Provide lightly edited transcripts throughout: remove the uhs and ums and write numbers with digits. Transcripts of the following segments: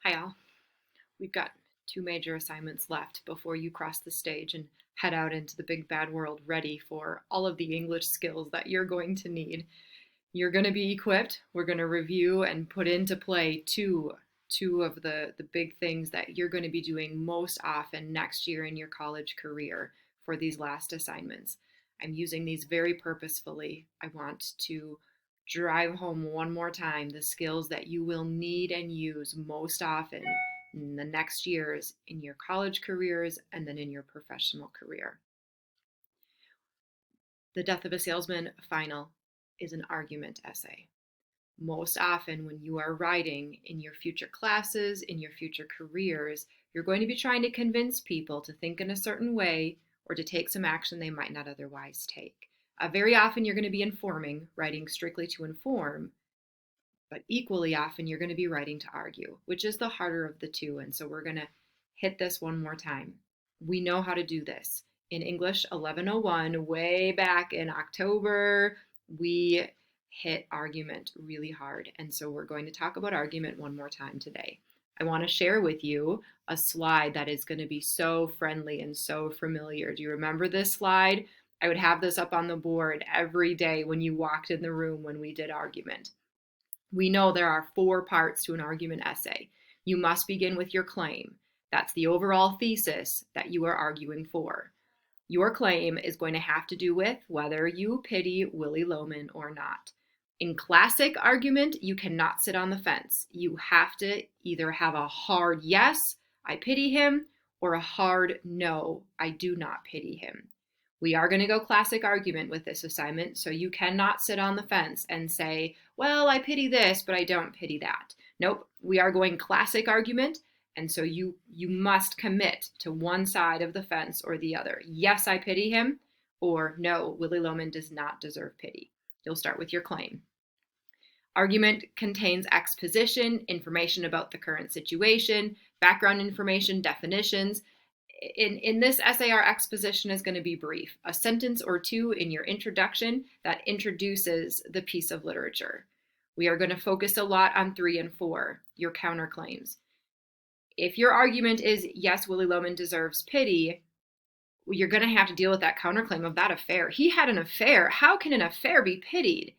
Hi all. We've got two major assignments left before you cross the stage and head out into the big bad world ready for all of the English skills that you're going to need. You're going to be equipped. We're going to review and put into play two of the big things that you're going to be doing most often next year in your college career for these last assignments. I'm using these very purposefully. I want to drive home one more time the skills that you will need and use most often in the next years in your college careers and then in your professional career. The Death of a Salesman final is an argument essay. Most often, when you are writing in your future classes, in your future careers, you're going to be trying to convince people to think in a certain way or to take some action they might not otherwise take. Very often, you're going to be informing, writing strictly to inform, but equally often, you're going to be writing to argue, which is the harder of the two. And so we're going to hit this one more time. We know how to do this. In English 1101, way back in October, we hit argument really hard. And so we're going to talk about argument one more time today. I want to share with you a slide that is going to be so friendly and so familiar. Do you remember this slide? I would have this up on the board every day when you walked in the room when we did argument. We know there are 4 parts to an argument essay. You must begin with your claim. That's the overall thesis that you are arguing for. Your claim is going to have to do with whether you pity Willy Loman or not. In classic argument, you cannot sit on the fence. You have to either have a hard yes, I pity him, or a hard no, I do not pity him. We are going to go classic argument with this assignment, so you cannot sit on the fence and say, well, I pity this, but I don't pity that. Nope, we are going classic argument, and so you must commit to one side of the fence or the other. Yes, I pity him, or no, Willy Loman does not deserve pity. You'll start with your claim. Argument contains exposition, information about the current situation, background information, definitions. In this essay, our exposition is going to be brief, a sentence or two in your introduction that introduces the piece of literature. We are going to focus a lot on 3 and 4, your counterclaims. If your argument is, yes, Willy Loman deserves pity, you're going to have to deal with that counterclaim of that affair. He had an affair. How can an affair be pitied?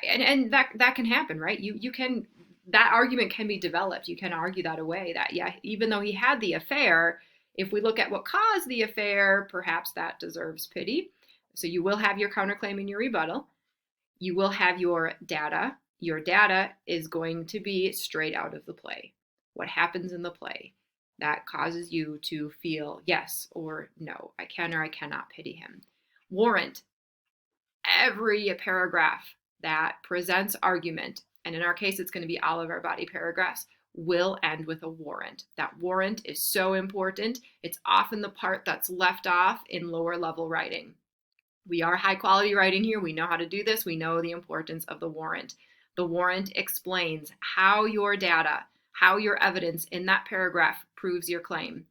And that can happen, right? You can, that argument can be developed. You can argue that away, that, yeah, even though he had the affair, if we look at what caused the affair, perhaps that deserves pity. So you will have your counterclaim in your rebuttal. You will have your data. Your data is going to be straight out of the play. What happens in the play that causes you to feel yes or no, I can or I cannot pity him. Warrant. Every paragraph that presents argument, and in our case, it's going to be all of our body paragraphs, will end with a warrant. That warrant is so important. It's often the part that's left off in lower level writing. We are high quality writing here. We know how to do this. We know the importance of the warrant. The warrant explains how your data, how your evidence in that paragraph proves your claim.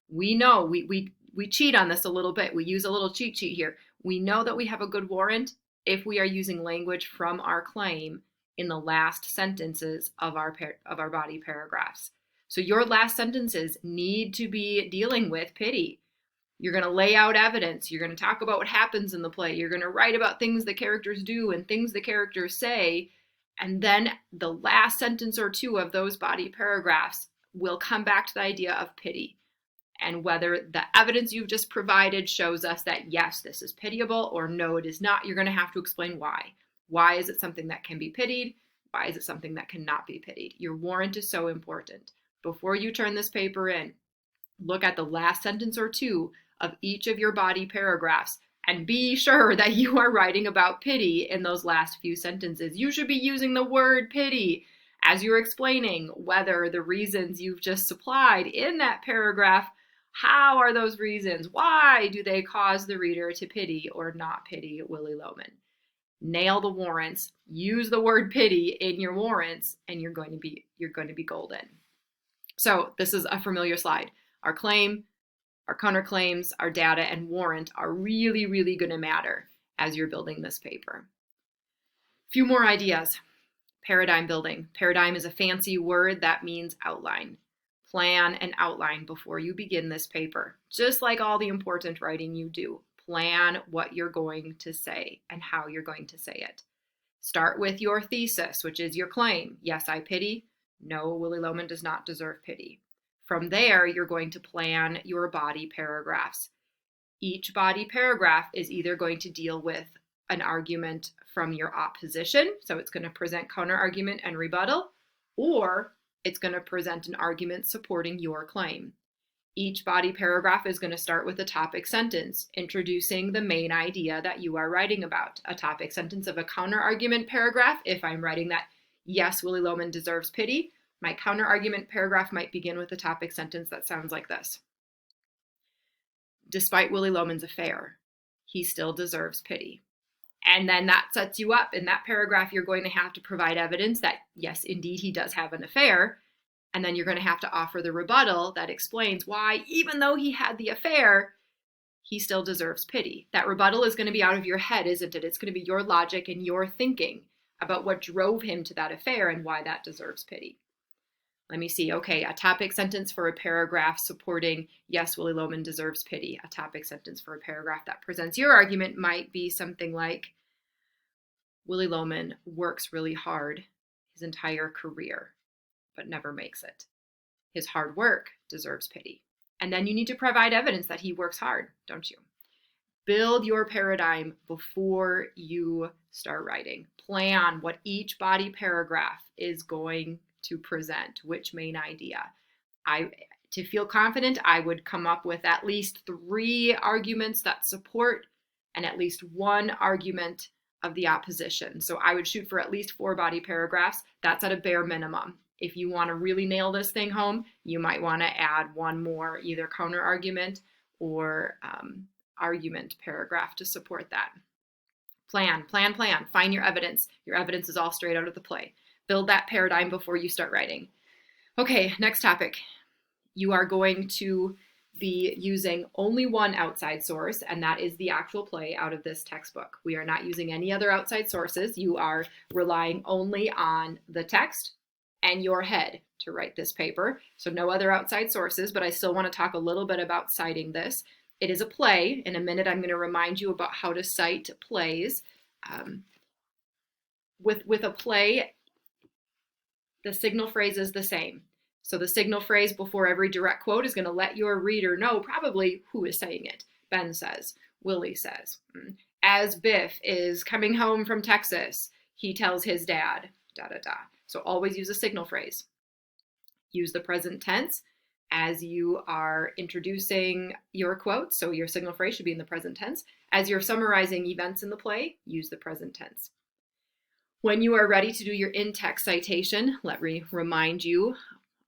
We know, we cheat on this a little bit. We use a little cheat sheet here. We know that we have a good warrant if we are using language from our claim in the last sentences of our body paragraphs. So your last sentences need to be dealing with pity. You're going to lay out evidence. You're going to talk about what happens in the play. You're going to write about things the characters do and things the characters say. And then the last sentence or two of those body paragraphs will come back to the idea of pity and whether the evidence you've just provided shows us that, yes, this is pitiable, or no, it is not. You're going to have to explain why. Why is it something that can be pitied? Why is it something that cannot be pitied? Your warrant is so important. Before you turn this paper in, look at the last sentence or two of each of your body paragraphs and be sure that you are writing about pity in those last few sentences. You should be using the word pity as you're explaining whether the reasons you've just supplied in that paragraph, how are those reasons? Why do they cause the reader to pity or not pity Willy Loman? Nail the warrants, use the word pity in your warrants, and you're going to be golden. So this is a familiar slide. Our claim, our counterclaims, our data, and warrant are really, really going to matter as you're building this paper. A few more ideas. Paradigm building. Paradigm is a fancy word that means outline. Plan and outline before you begin this paper. Just like all the important writing you do, plan what you're going to say and how you're going to say it. Start with your thesis, which is your claim. Yes, I pity. No, Willy Loman does not deserve pity. From there, you're going to plan your body paragraphs. Each body paragraph is either going to deal with an argument from your opposition, so it's going to present counter-argument and rebuttal, or it's going to present an argument supporting your claim. Each body paragraph is going to start with a topic sentence, introducing the main idea that you are writing about. A topic sentence of a counter-argument paragraph, if I'm writing that, yes, Willy Loman deserves pity, my counter-argument paragraph might begin with a topic sentence that sounds like this. Despite Willy Loman's affair, he still deserves pity. And then that sets you up. In that paragraph, you're going to have to provide evidence that, yes, indeed, he does have an affair. And then you're going to have to offer the rebuttal that explains why, even though he had the affair, he still deserves pity. That rebuttal is going to be out of your head, isn't it? It's going to be your logic and your thinking about what drove him to that affair and why that deserves pity. Let me see. Okay, a topic sentence for a paragraph supporting, yes, Willy Loman deserves pity. A topic sentence for a paragraph that presents your argument might be something like, Willy Loman works really hard his entire career, but never makes it. His hard work deserves pity. And then you need to provide evidence that he works hard, don't you? Build your paradigm before you start writing. Plan what each body paragraph is going to present, which main idea. To feel confident, I would come up with at least 3 arguments that support and at least 1 argument of the opposition. So I would shoot for at least 4 body paragraphs. That's at a bare minimum. If you want to really nail this thing home, you might want to add 1 more, either counter argument or argument paragraph to support that. Plan. Find your evidence. Your evidence is all straight out of the play. Build that paradigm before you start writing. Okay, next topic. You are going to be using only one outside source, and that is the actual play out of this textbook. We are not using any other outside sources. You are relying only on the text and your head to write this paper. So no other outside sources, but I still want to talk a little bit about citing this. It is a play. In a minute, I'm going to remind you about how to cite plays. With a play, the signal phrase is the same. So the signal phrase before every direct quote is going to let your reader know probably who is saying it. Ben says, Willie says. As Biff is coming home from Texas, he tells his dad, So always use a signal phrase. Use the present tense as you are introducing your quote. So your signal phrase should be in the present tense. As you're summarizing events in the play, use the present tense. When you are ready to do your in-text citation, let me remind you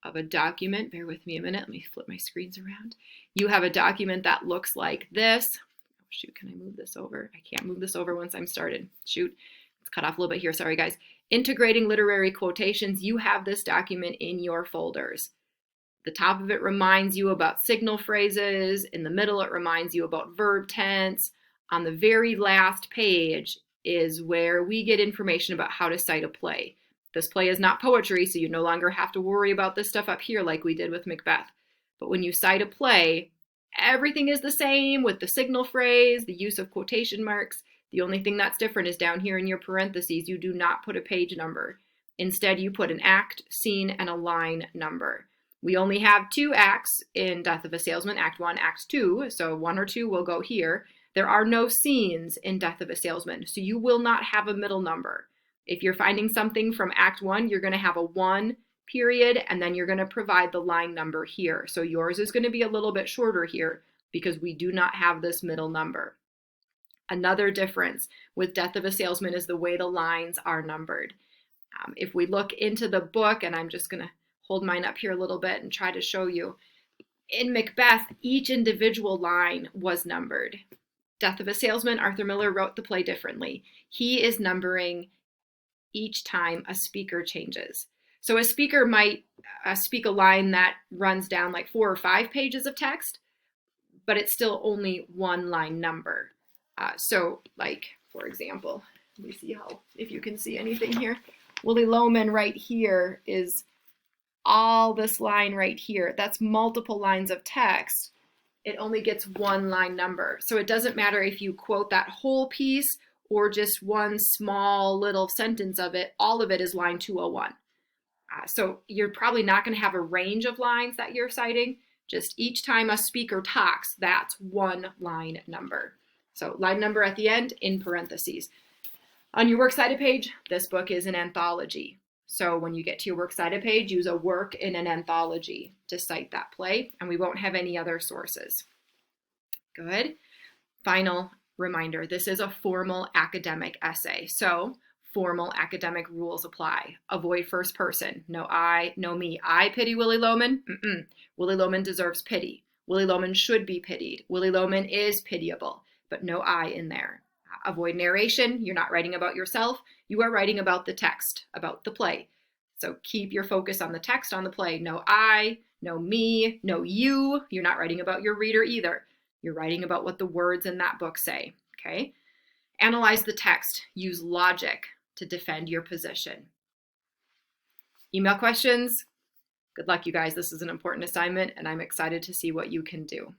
of a document. Bear with me a minute. Let me flip my screens around. You have a document that looks like this. Oh, shoot, can I move this over? I can't move this over once I'm started. Shoot, it's cut off a little bit here. Sorry, guys. Integrating literary quotations. You have this document in your folders. The top of it reminds you about signal phrases. In the middle, it reminds you about verb tense. On the very last page is where we get information about how to cite a play. This play is not poetry, so you no longer have to worry about this stuff up here like we did with Macbeth. But when you cite a play, everything is the same with the signal phrase, the use of quotation marks. The only thing that's different is down here in your parentheses, you do not put a page number. Instead, you put an act, scene, and a line number. We only have 2 acts in Death of a Salesman, Act 1, Act 2, so 1 or 2 will go here. There are no scenes in Death of a Salesman, so you will not have a middle number. If you're finding something from Act 1, you're going to have a 1 period, and then you're going to provide the line number here. So yours is going to be a little bit shorter here because we do not have this middle number. Another difference with Death of a Salesman is the way the lines are numbered. If we look into the book, and I'm just going to hold mine up here a little bit and try to show you, in Macbeth, each individual line was numbered. Death of a Salesman, Arthur Miller wrote the play differently. He is numbering each time a speaker changes. So a speaker might speak a line that runs down like 4 or 5 pages of text, but it's still only 1 line number. So like, for example, let me see if you can see anything here. Willy Loman right here is all this line right here, that's multiple lines of text, it only gets one line number. So it doesn't matter if you quote that whole piece or just one small little sentence of it, all of it is line 201. So you're probably not going to have a range of lines that you're citing. Just each time a speaker talks, that's one line number. So line number at the end in parentheses. On your works cited page, this book is an anthology. So when you get to your works cited page, use a work in an anthology to cite that play, and we won't have any other sources. Good. Final reminder, this is a formal academic essay. So formal academic rules apply. Avoid first person. No I, no me. I pity Willy Loman. Willy Loman deserves pity. Willy Loman should be pitied. Willy Loman is pitiable, but no I in there. Avoid narration. You're not writing about yourself. You are writing about the text, about the play. So keep your focus on the text, on the play. No I, no me, no you. You're not writing about your reader either. You're writing about what the words in that book say, okay? Analyze the text. Use logic to defend your position. Email questions? Good luck, you guys. This is an important assignment, and I'm excited to see what you can do.